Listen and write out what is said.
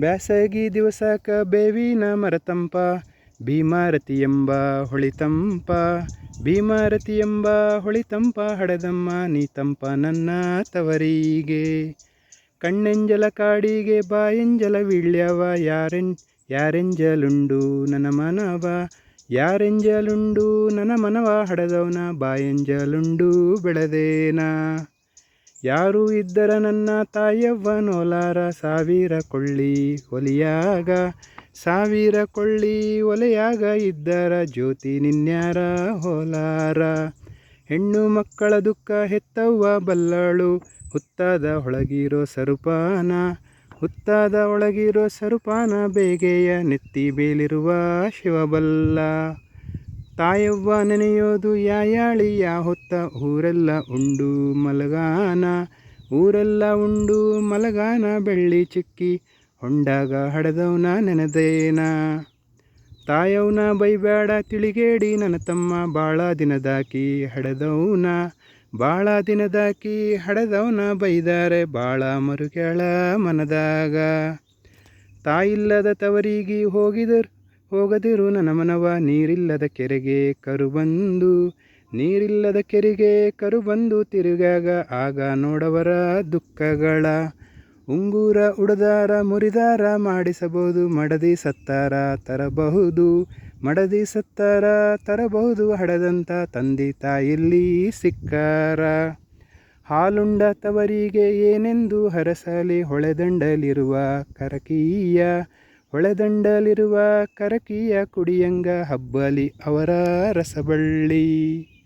ಬ್ಯಾಸಗಿ ದಿವಸಕ ಬೇವಿನ ಮರತಂಪ, ಭೀಮಾರತಿ ಎಂಬ ಹೊಳಿತಂಪ. ಭೀಮಾರತಿ ಎಂಬ ಹೊಳಿತಂಪ ಹಡೆದಮ್ಮ ನೀ ತಂಪ ನನ್ನ ತವರಿಗೆ. ಕಣ್ಣೆಂಜಲ ಕಾಡಿಗೆ ಬಾಯೆಂಜಲ ವೀಳ್ಯವ, ಯಾರೆಂಜಲುಂಡು ನನ್ನ ಮನವ. ಯಾರೆಂಜಲುಂಡು ನನ್ನ ಮನವ ಹಡೆದವನ, ಬಾಯೆಂಜಲುಂಡು ಬೆಳೆದೇನ. ಯಾರು ಇದ್ದರ ನನ್ನ ತಾಯವ್ವ ನೋಲಾರ, ಸಾವಿರ ಕೊಳ್ಳಿ ಒಲಿಯಾಗ. ಸಾವಿರ ಕೊಳ್ಳಿ ಒಲೆಯಾಗ ಇದ್ದರ, ಜ್ಯೋತಿ ನಿನ್ಯಾರ ಹೋಲಾರ. ಹೆಣ್ಣು ಮಕ್ಕಳ ದುಃಖ ಹೆತ್ತವ್ವ ಬಲ್ಲಳು, ಹುತ್ತಾದ ಒಳಗಿರೋ ಸರುಪಾನ. ಹುತ್ತಾದ ಒಳಗಿರೋ ಸರುಪಾನ, ಬೇಗೆಯ ನೆತ್ತಿ ಬೇಲಿರುವ ಶಿವಬಲ್ಲ. ತಾಯವ್ವ ನೆನೆಯೋದು ಯಾಯಾಳಿ ಹೊತ್ತ, ಊರೆಲ್ಲ ಉಂಡು ಮಲಗಾನ. ಊರೆಲ್ಲ ಉಂಡು ಮಲಗಾನ, ಬೆಳ್ಳಿ ಚಿಕ್ಕಿ ಹೊಂಡಾಗ ಹಡೆದವನ ನೆನೆದೇನ. ತಾಯವ್ನ ಬೈಬ್ಯಾಡ ತಿಳಿಗೇಡಿ ನನ್ನ ತಮ್ಮ, ಬಾಳ ದಿನದಾಕಿ ಹಡೆದವನ. ಬಾಳ ದಿನದಾಕಿ ಹಡೆದವನ ಬೈದಾರೆ, ಬಾಳ ಮರುಗ್ಯಾಳ ಮನದಾಗ. ತಾಯಿಲ್ಲದ ತವರಿಗೆ ಹೋಗದಿರು ನನ್ನ ಮನವ, ನೀರಿಲ್ಲದ ಕೆರೆಗೆ ಕರು ಬಂದು. ನೀರಿಲ್ಲದ ಕೆರೆಗೆ ಕರು ಬಂದು ತಿರುಗಾಗ, ಆಗ ನೋಡವರ ದುಃಖಗಳ. ಉಂಗುರ ಉಡದಾರ ಮುರಿದಾರ ಮಾಡಿಸಬಹುದು, ಮಡದಿ ಸತ್ತಾರ ತರಬಹುದು. ಮಡದಿ ಸತ್ತಾರ ತರಬಹುದು, ಹಡೆದಂಥ ತಂದೆ ತಾಯಿಲ್ಲಿ ಸಿಕ್ಕಾರ. ಹಾಲುಂಡ ತವರಿಗೆ ಏನೆಂದು ಹರಸಲಿ, ಹೊಳೆದಂಡಲಿರುವ ಕರಕೀಯ. ಹೊಳೆದಂಡಲಿರುವ ಕರಕೀಯ ಕುಡಿಯಂಗ, ಹಬ್ಬಲಿ ಅವರ ರಸಬಳ್ಳಿ.